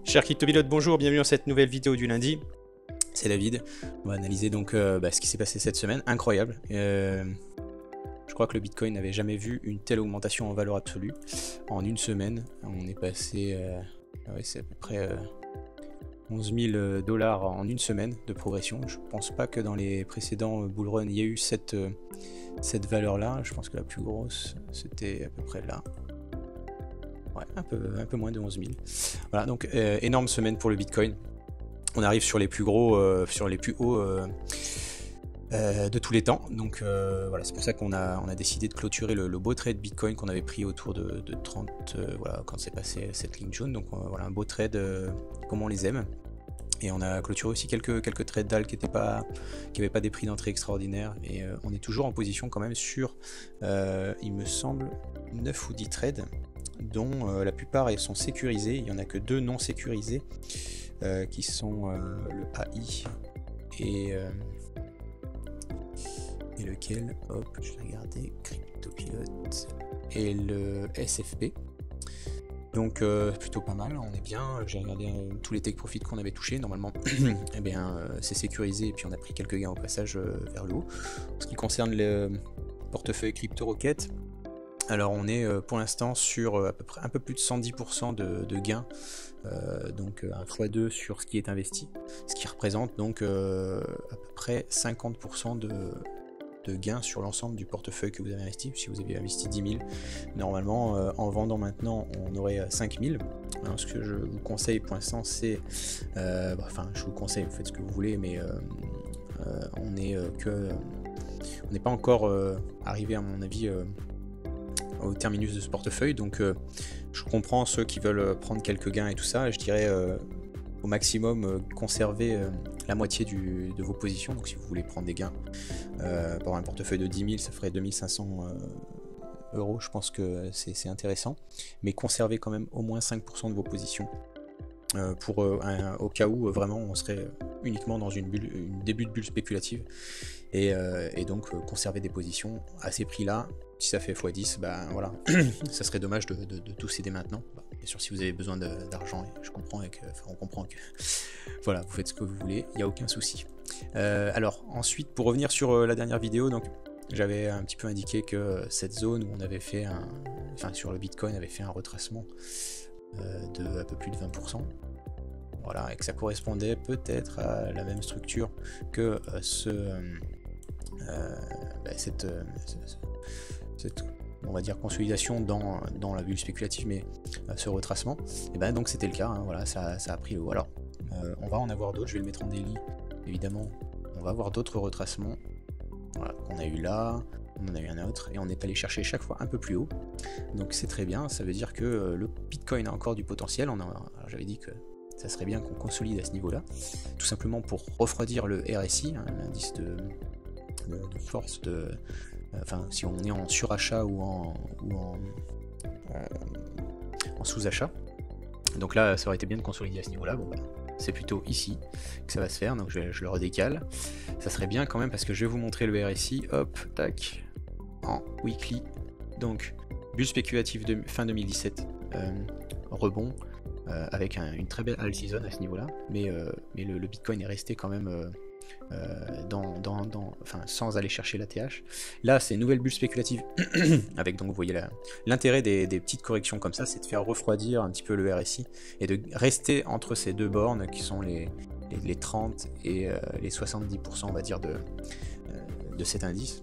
Chers cryptopilotes, bonjour, bienvenue dans cette nouvelle vidéo du lundi. C'est David. On va analyser donc ce qui s'est passé cette semaine. Incroyable. Je crois que le Bitcoin n'avait jamais vu une telle augmentation en valeur absolue. En une semaine, on est passé, c'est à peu près 11 000 dollars en une semaine de progression. Je pense pas que dans les précédents bull run, il y ait eu cette valeur-là. Je pense que la plus grosse, c'était à peu près là. Ouais, un peu moins de 11 000. Voilà, donc énorme semaine pour le Bitcoin. On arrive sur les plus gros, sur les plus hauts de tous les temps. Donc voilà, c'est pour ça qu'on a décidé de clôturer le beau trade Bitcoin qu'on avait pris autour de 30, voilà, quand c'est passé cette ligne jaune. Donc voilà, un beau trade comme on les aime. Et on a clôturé aussi quelques trades DAL qui n'avaient pas des prix d'entrée extraordinaires. Et on est toujours en position quand même sur, il me semble, 9 ou 10 trades, dont la plupart sont sécurisés. Il n'y en a que 2 non sécurisés, qui sont le AI et lequel, hop, je vais regarder, CryptoPilote, et le SFP. Donc plutôt pas mal, on est bien. J'ai regardé tous les take profits qu'on avait touchés. Normalement, eh bien, c'est sécurisé et puis on a pris quelques gains au passage vers le haut. En ce qui concerne le portefeuille CryptoRocket, alors on est pour l'instant sur à peu près un peu plus de 110% de gains, donc un x2 sur ce qui est investi, ce qui représente donc à peu près 50% de gains sur l'ensemble du portefeuille que vous avez investi. Si vous avez investi 10 000, normalement en vendant maintenant on aurait 5 000. Alors, ce que je vous conseille pour l'instant c'est, enfin je vous conseille, vous faites ce que vous voulez, mais on n'est pas encore arrivé à mon avis au terminus de ce portefeuille, donc je comprends ceux qui veulent prendre quelques gains et tout ça. Je dirais au maximum conserver la moitié de vos positions. Donc si vous voulez prendre des gains pour un portefeuille de 10 000, ça ferait 2500 euros. Je pense que c'est intéressant, mais conservez quand même au moins 5% de vos positions pour au cas où vraiment on serait uniquement dans une début de bulle spéculative, et donc conserver des positions à ces prix là. Si ça fait x10, ben voilà, ça serait dommage de tout céder maintenant. Bien sûr, si vous avez besoin d'argent, je comprends, on comprend que voilà, vous faites ce que vous voulez, il n'y a aucun souci. Alors ensuite, pour revenir sur la dernière vidéo, donc j'avais un petit peu indiqué que cette zone où on avait fait sur le Bitcoin avait fait un retracement de un peu plus de 20%. Voilà, et que ça correspondait peut-être à la même structure que cette on va dire consolidation dans la bulle spéculative, mais ce retracement, et ben donc c'était le cas, hein, voilà, ça a pris le haut. Alors on va en avoir d'autres, je vais le mettre en daily, évidemment, on va avoir d'autres retracements. Voilà, on a eu là, on en a eu un autre, et on est allé chercher chaque fois un peu plus haut, donc c'est très bien. Ça veut dire que le Bitcoin a encore du potentiel. J'avais dit que ça serait bien qu'on consolide à ce niveau là, tout simplement pour refroidir le RSI, hein, l'indice de force de, enfin si on est en surachat ou en sous-achat. Donc là ça aurait été bien de consolider à ce niveau là. Bon, bah, c'est plutôt ici que ça va se faire, donc je le redécale. Ça serait bien quand même, parce que je vais vous montrer le RSI, hop, tac, en weekly. Donc bulle spéculative de fin 2017, rebond, avec une très belle alt season à ce niveau là, mais le Bitcoin est resté quand même sans aller chercher la TH. Là c'est une nouvelle bulle spéculative avec, donc vous voyez l'intérêt des petites corrections comme ça, c'est de faire refroidir un petit peu le RSI et de rester entre ces deux bornes qui sont les 30 et les 70% on va dire de cet indice,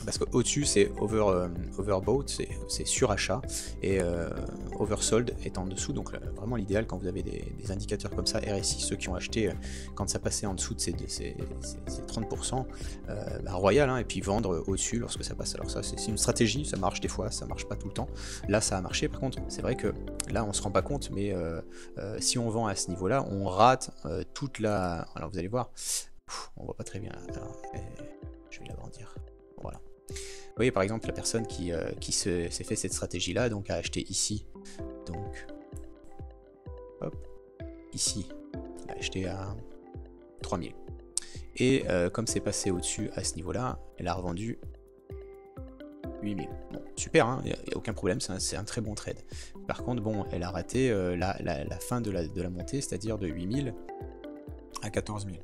parce qu'au-dessus c'est overbought, c'est surachat, et oversold est en dessous. Donc vraiment l'idéal quand vous avez des indicateurs comme ça, RSI, ceux qui ont acheté quand ça passait en dessous de ces 30%, royal, hein, et puis vendre au-dessus lorsque ça passe. Alors ça c'est une stratégie, ça marche des fois, ça marche pas tout le temps. Là ça a marché. Par contre c'est vrai que là on se rend pas compte, mais si on vend à ce niveau là, on rate toute la... Alors vous allez voir, on voit pas très bien. Alors, je vais l'agrandir. Voilà. Vous voyez par exemple la personne qui s'est fait cette stratégie là, donc a acheté ici, donc hop, ici, elle a acheté à 3000, et comme c'est passé au dessus à ce niveau là, elle a revendu 8000. Bon, super, il n'y a aucun problème, c'est un très bon trade. Par contre, bon, elle a raté la fin de la montée, c'est-à-dire de 8000 à 14000.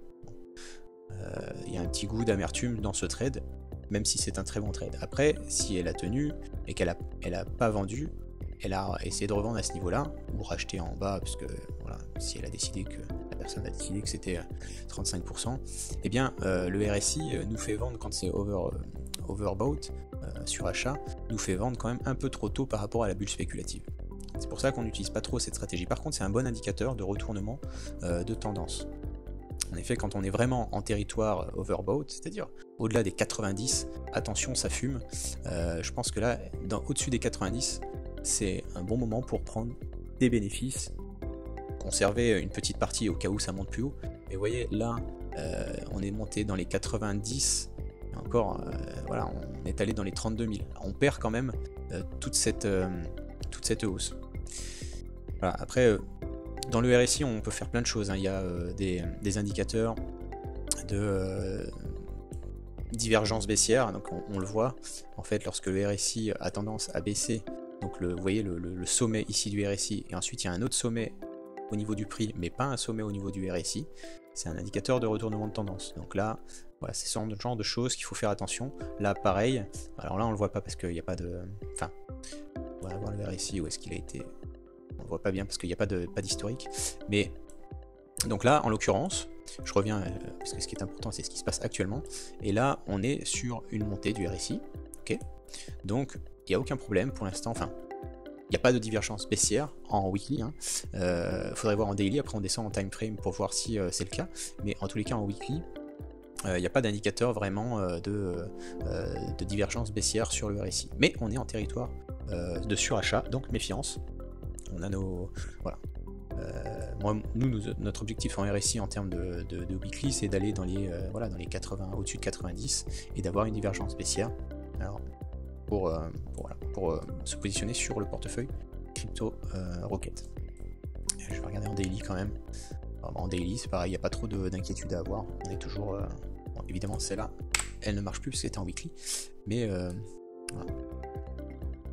Il y a un petit goût d'amertume dans ce trade, même si c'est un très bon trade. Après, si elle a tenu et qu'elle a pas vendu, elle a essayé de revendre à ce niveau-là, ou racheter en bas, parce que voilà, si elle a décidé que la personne a décidé que c'était 35%, eh bien le RSI nous fait vendre quand c'est overbought sur achat, nous fait vendre quand même un peu trop tôt par rapport à la bulle spéculative. C'est pour ça qu'on n'utilise pas trop cette stratégie. Par contre, c'est un bon indicateur de retournement de tendance. En effet, quand on est vraiment en territoire overbought, c'est-à-dire au-delà des 90, attention, ça fume. Je pense que là, au-dessus des 90, c'est un bon moment pour prendre des bénéfices, conserver une petite partie au cas où ça monte plus haut. Mais vous voyez, là, on est monté dans les 90, et encore, voilà, on est allé dans les 32 000. On perd quand même toute cette hausse. Voilà, après, dans le RSI, on peut faire plein de choses, hein. Il y a des indicateurs de divergence baissière, donc on le voit, en fait, lorsque le RSI a tendance à baisser, donc vous voyez le sommet ici du RSI, et ensuite il y a un autre sommet au niveau du prix, mais pas un sommet au niveau du RSI, c'est un indicateur de retournement de tendance. Donc là, voilà, c'est ce genre de choses qu'il faut faire attention. Là, pareil, alors là on le voit pas parce qu'il n'y a pas de... Enfin, on va voir le RSI, où est-ce qu'il a été... On le voit pas bien parce qu'il n'y a pas d'historique, mais donc là, en l'occurrence, je reviens, parce que ce qui est important, c'est ce qui se passe actuellement, et là, on est sur une montée du RSI, ok. Donc, il n'y a aucun problème pour l'instant, enfin, il n'y a pas de divergence baissière en weekly, hein. Faudrait voir en daily, après on descend en time frame pour voir si c'est le cas, mais en tous les cas, en weekly, il n'y a pas d'indicateur vraiment de divergence baissière sur le RSI, mais on est en territoire de surachat, donc méfiance. On a nos... Voilà. Notre objectif en RSI en termes de weekly, c'est d'aller dans les voilà, dans les 80, au-dessus de 90, et d'avoir une divergence baissière. Alors, pour se positionner sur le portefeuille crypto Rocket. Je vais regarder en daily quand même. Alors, en daily, c'est pareil, il n'y a pas trop d'inquiétude à avoir. On est toujours... bon, évidemment, celle-là, elle ne marche plus parce qu'elle était en weekly, mais voilà.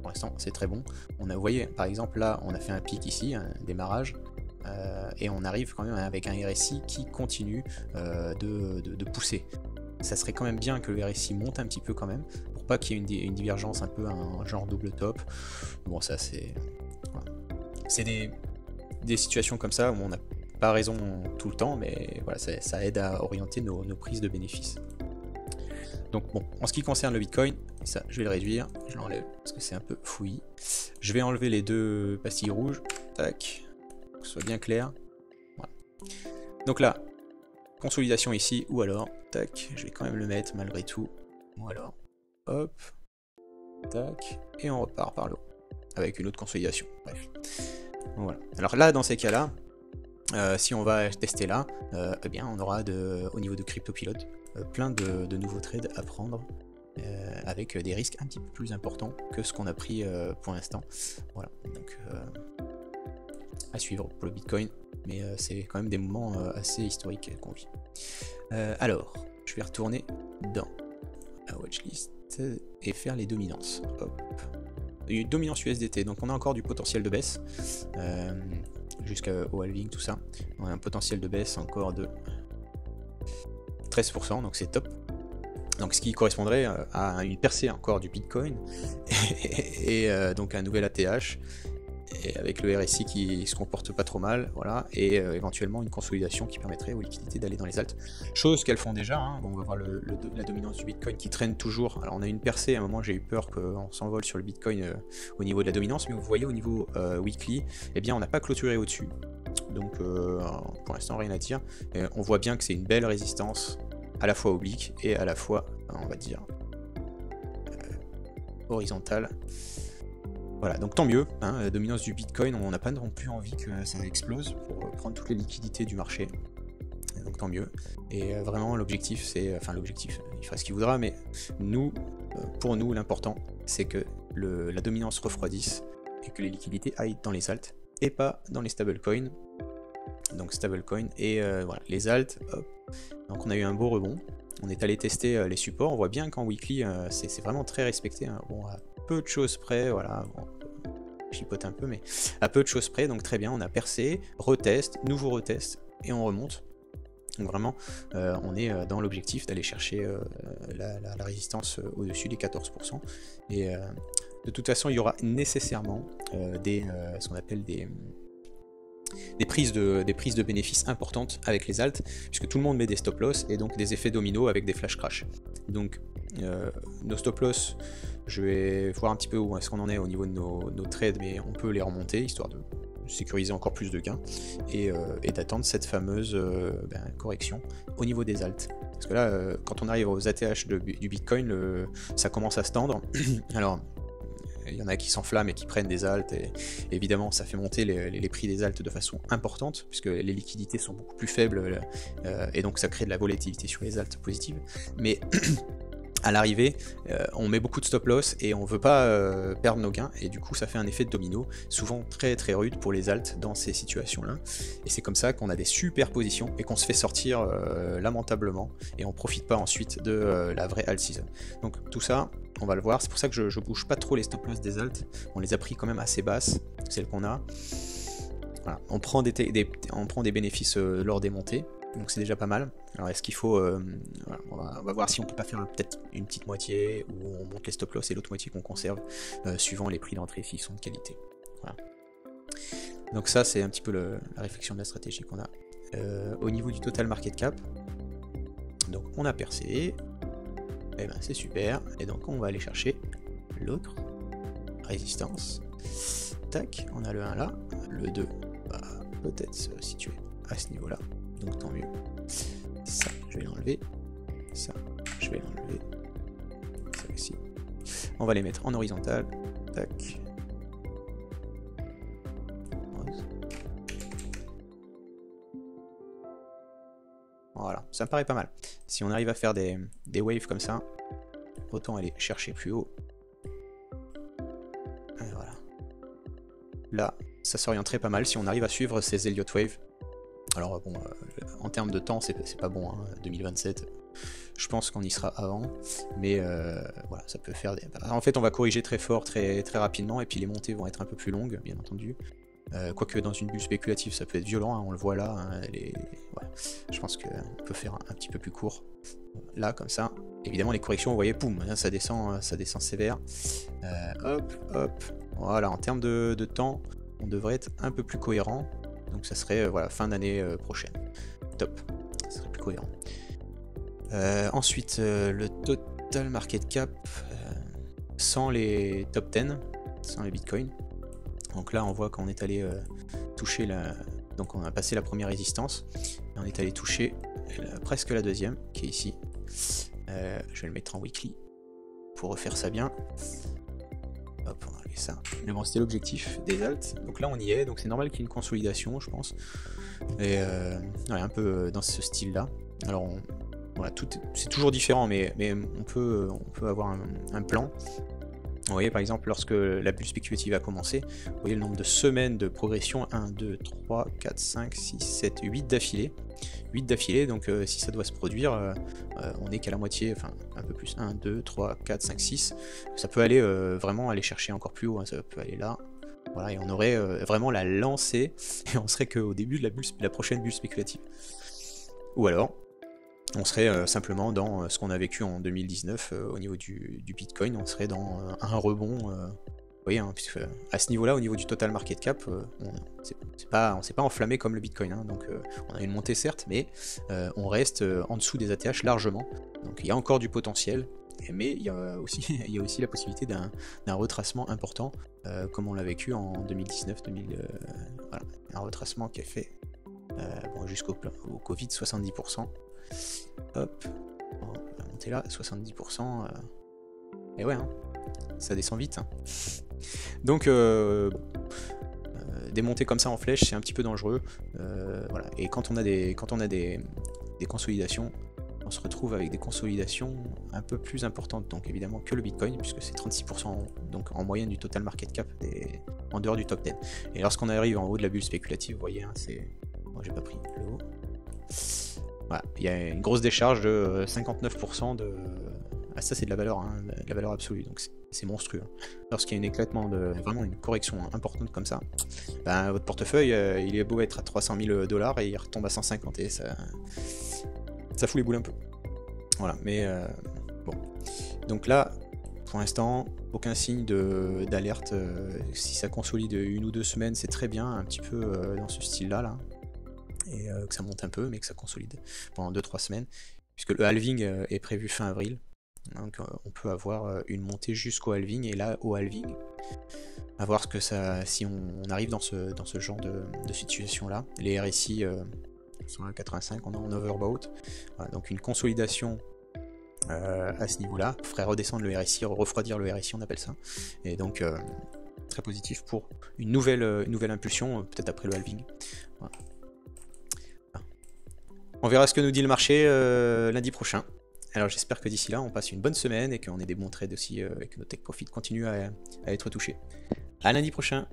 Pour l'instant, c'est très bon. Vous voyez, par exemple, là, on a fait un pic ici, un démarrage, et on arrive quand même avec un RSI qui continue de pousser. Ça serait quand même bien que le RSI monte un petit peu quand même, pour pas qu'il y ait une divergence, un peu un genre double top. Bon, ça c'est... Voilà. C'est des situations comme ça où on n'a pas raison tout le temps, mais voilà, ça aide à orienter nos prises de bénéfices. Donc bon, en ce qui concerne le Bitcoin, ça je vais le réduire, je l'enlève parce que c'est un peu fouillis. Je vais enlever les deux pastilles rouges, tac, pour que ce soit bien clair. Voilà. Donc là, consolidation ici, ou alors, tac, je vais quand même le mettre malgré tout, ou alors, hop, tac, et on repart par le haut, avec une autre consolidation, bref. Donc, voilà. Alors là, dans ces cas-là, si on va tester là, eh bien on aura au niveau de CryptoPilot plein de nouveaux trades à prendre avec des risques un petit peu plus importants que ce qu'on a pris pour l'instant. Voilà, donc à suivre pour le Bitcoin, mais c'est quand même des moments assez historiques qu'on vit. Alors, je vais retourner dans la watchlist et faire les dominances. Hop. Une dominance USDT, donc on a encore du potentiel de baisse jusqu'au halving, tout ça. On a un potentiel de baisse encore de 13%, donc c'est top. Donc ce qui correspondrait à une percée encore du Bitcoin et donc un nouvel ATH, et avec le RSI qui se comporte pas trop mal, voilà, et éventuellement une consolidation qui permettrait aux liquidités d'aller dans les alts. Chose qu'elles font déjà, hein. Bon, on va voir la dominance du Bitcoin qui traîne toujours. Alors on a une percée, à un moment j'ai eu peur qu'on s'envole sur le Bitcoin au niveau de la dominance, mais vous voyez au niveau weekly, eh bien on n'a pas clôturé au-dessus. Donc pour l'instant rien à dire. On voit bien que c'est une belle résistance, à la fois oblique et à la fois, on va dire, horizontale. Voilà, donc tant mieux, hein, la dominance du Bitcoin, on n'a pas non plus envie que ça explose pour prendre toutes les liquidités du marché. Donc tant mieux. Et vraiment l'objectif, c'est... Enfin l'objectif, il fera ce qu'il voudra, mais nous, pour nous, l'important, c'est que la dominance refroidisse et que les liquidités aillent dans les alts et pas dans les stablecoins. Donc stablecoin et voilà, les alts, hop. Donc on a eu un beau rebond. on est allé tester les supports, on voit bien qu'en weekly c'est vraiment très respecté, hein. Bon, à peu de choses près, voilà, bon, chipote un peu, mais à peu de choses près, donc très bien, on a percé, retest, nouveau retest, et on remonte. Donc vraiment, on est dans l'objectif d'aller chercher la résistance au-dessus des 14%. Et de toute façon, il y aura nécessairement ce qu'on appelle des prises de bénéfices importantes avec les alts, puisque tout le monde met des stop loss et donc des effets domino avec des flash crash. Donc nos stop loss, je vais voir un petit peu où est-ce qu'on en est au niveau de nos trades, mais on peut les remonter histoire de sécuriser encore plus de gains et d'attendre cette fameuse correction au niveau des alts. Parce que là, quand on arrive aux ATH du Bitcoin, ça commence à se tendre. Alors, il y en a qui s'enflamment et qui prennent des alts, et évidemment ça fait monter les prix des alts de façon importante, puisque les liquidités sont beaucoup plus faibles, et donc ça crée de la volatilité sur les alts positives. Mais à l'arrivée, on met beaucoup de stop loss et on veut pas perdre nos gains, et du coup ça fait un effet de domino, souvent très très rude pour les alts dans ces situations-là. Et c'est comme ça qu'on a des super positions et qu'on se fait sortir lamentablement, et on profite pas ensuite de la vraie alt season. Donc tout ça, on va le voir, c'est pour ça que je bouge pas trop les stop loss des alts, on les a pris quand même assez basses, celles qu'on a. Voilà. On prend des bénéfices lors des montées, donc c'est déjà pas mal. Alors est-ce qu'il faut... voilà, on va voir si on peut pas faire peut-être une petite moitié, où on monte les stop loss et l'autre moitié qu'on conserve, suivant les prix d'entrée s'ils sont de qualité. Voilà. Donc ça c'est un petit peu la réflexion de la stratégie qu'on a. Au niveau du total market cap, donc on a percé, et ben c'est super, et donc on va aller chercher l'autre résistance. Tac, on a le 1 là, le 2 va peut-être se situer à ce niveau là, donc tant mieux. Ça je vais l'enlever, ça je vais l'enlever, ça aussi. On va les mettre en horizontal, tac. Voilà, ça me paraît pas mal. Si on arrive à faire des waves comme ça, autant aller chercher plus haut. Et voilà. Là, ça s'orienterait pas mal si on arrive à suivre ces Elliott Wave. Alors bon, en termes de temps, c'est pas bon, hein, 2027. Je pense qu'on y sera avant, mais voilà, ça peut faire des... En fait, on va corriger très fort, très rapidement, et puis les montées vont être un peu plus longues, bien entendu. Quoique dans une bulle spéculative ça peut être violent, hein, on le voit là, hein, voilà. Je pense qu'on peut faire un petit peu plus court, là comme ça. Évidemment les corrections, vous voyez, poum, hein, ça descend sévère. Hop, hop, voilà, en termes de temps, on devrait être un peu plus cohérent, donc ça serait voilà, fin d'année prochaine. Top, ça serait plus cohérent. Ensuite, le total market cap sans les top 10, sans les bitcoins. Donc là on voit qu'on est allé toucher donc on a passé la première résistance, et on est allé toucher presque la deuxième, qui est ici. Je vais le mettre en weekly pour refaire ça bien. Hop, on va enlever ça. Mais bon, c'était l'objectif des alts, donc là on y est, donc c'est normal qu'il y ait une consolidation, je pense. Et ouais, un peu dans ce style là. Alors voilà, c'est toujours différent, mais on peut avoir un plan. Vous voyez par exemple lorsque la bulle spéculative a commencé, vous voyez le nombre de semaines de progression, 1, 2, 3, 4, 5, 6, 7, 8 d'affilée. 8 d'affilée, donc si ça doit se produire, on n'est qu'à la moitié, enfin un peu plus, 1, 2, 3, 4, 5, 6. Ça peut aller vraiment aller chercher encore plus haut, hein, ça peut aller là. Voilà, et on aurait vraiment la lancée, et on serait qu'au début de la prochaine bulle spéculative. Ou alors, on serait simplement dans ce qu'on a vécu en 2019 au niveau du Bitcoin, on serait dans un rebond, vous voyez, hein, puisque à ce niveau-là, au niveau du total market cap, on s'est pas enflammé comme le Bitcoin, hein, donc on a une montée certes, mais on reste en dessous des ATH largement, donc il y a encore du potentiel, mais il y a aussi la possibilité d'un retracement important, comme on l'a vécu en 2019, voilà, un retracement qui a fait bon, jusqu'au Covid 70%. Hop, on va monter là, 70%, et ouais, hein, ça descend vite. Hein. Donc, des montées comme ça en flèche, c'est un petit peu dangereux. Voilà. Et quand on a des consolidations, on se retrouve avec des consolidations un peu plus importantes, donc évidemment que le Bitcoin, puisque c'est 36% donc en moyenne du total market cap en dehors du top 10. Et lorsqu'on arrive en haut de la bulle spéculative, vous voyez, hein, c'est... Bon, j'ai pas pris le haut. Voilà, il y a une grosse décharge de 59% de... Ah, ça c'est de la valeur, hein, de la valeur absolue, donc c'est monstrueux. Lorsqu'il y a un éclatement, vraiment une correction importante comme ça, ben, votre portefeuille, il est beau être à 300 000 $ et il retombe à 150 et ça fout les boules un peu. Voilà, mais bon. Donc là, pour l'instant, aucun signe d'alerte. Si ça consolide 1 ou 2 semaines, c'est très bien, un petit peu dans ce style-là, là. Et que ça monte un peu, mais que ça consolide pendant 2-3 semaines, puisque le halving est prévu fin avril. Donc on peut avoir une montée jusqu'au halving, et là, au halving, à voir ce que ça, si on arrive dans ce genre de situation-là. Les RSI sont à 85, on est en overbought. Voilà, donc une consolidation à ce niveau-là ferait redescendre le RSI, refroidir le RSI, on appelle ça. Et donc très positif pour une nouvelle impulsion, peut-être après le halving. Voilà. On verra ce que nous dit le marché lundi prochain. Alors j'espère que d'ici là on passe une bonne semaine et qu'on ait des bons trades aussi et que nos take profits continuent à être touchés. À lundi prochain.